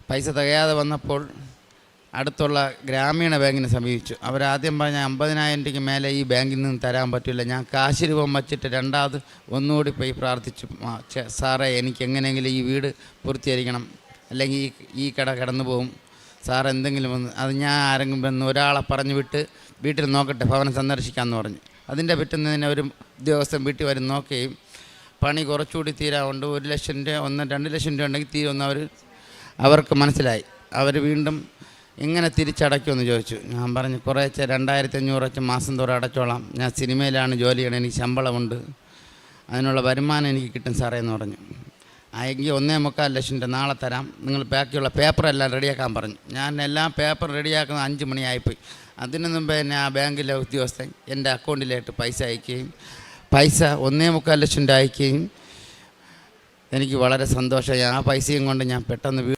പൈസ തികയാതെ വന്നപ്പോൾ അടുത്തുള്ള ഗ്രാമീണ ബാങ്കിനെ സമീപിച്ചു. അവരാദ്യം പറഞ്ഞ 50,000 രൂപയ്ക്ക് മേലെ ഈ ബാങ്കിൽ നിന്ന് തരാൻ പറ്റില്ല. ഞാൻ കാശ് രൂപം വച്ചിട്ട് രണ്ടാമത് ഒന്നുകൂടി പോയി പ്രാർത്ഥിച്ചു, സാറേ എനിക്ക് എങ്ങനെയെങ്കിലും ഈ വീട് പൂർത്തീകരിക്കണം, അല്ലെങ്കിൽ ഈ കട കടന്നു പോകും, സാർ എന്തെങ്കിലും ഒന്ന് അത് ഞാൻ ആരെങ്കിലും വന്ന് ഒരാളെ പറഞ്ഞു വിട്ട് വീട്ടിൽ നോക്കട്ടെ, ഭവനം സന്ദർശിക്കാമെന്ന് പറഞ്ഞു. അതിൻ്റെ പിറ്റുന്നതിന് ഒരു ഉദ്യോഗസ്ഥൻ വീട്ടിൽ വരും നോക്കുകയും പണി കുറച്ചുകൂടി തീരാറുണ്ട്, 1 ലക്ഷം രൂപ 2 ലക്ഷം രൂപ ഉണ്ടെങ്കിൽ തീരുമെന്ന് അവർക്ക് മനസ്സിലായി. അവർ വീണ്ടും എങ്ങനെ തിരിച്ചടയ്ക്കുമെന്ന് ചോദിച്ചു. ഞാൻ പറഞ്ഞു കുറേശ്ശെ 2,500 വെച്ച് മാസം തോറും അടച്ചോളാം, ഞാൻ സിനിമയിലാണ് ജോലി ചെയ്യണം, എനിക്ക് ശമ്പളമുണ്ട്, അതിനുള്ള വരുമാനം എനിക്ക് കിട്ടും സാറേ എന്ന് പറഞ്ഞു. എങ്കിൽ 1.25 ലക്ഷം രൂപ നാളെ തരാം, നിങ്ങൾ ബാക്കിയുള്ള പേപ്പറെല്ലാം റെഡിയാക്കാൻ പറഞ്ഞു. ഞാൻ എല്ലാം പേപ്പർ റെഡിയാക്കുന്നത് 5 മണിയായിപ്പോയി. അതിനു മുമ്പേ തന്നെ ആ ബാങ്കിലെ ഉദ്യോഗസ്ഥൻ എൻ്റെ അക്കൗണ്ടിലായിട്ട് പൈസ അയക്കുകയും 1.25 ലക്ഷം രൂപ അയക്കുകയും എനിക്ക് വളരെ സന്തോഷമായി. ആ പൈസയും കൊണ്ട് ഞാൻ പെട്ടെന്ന്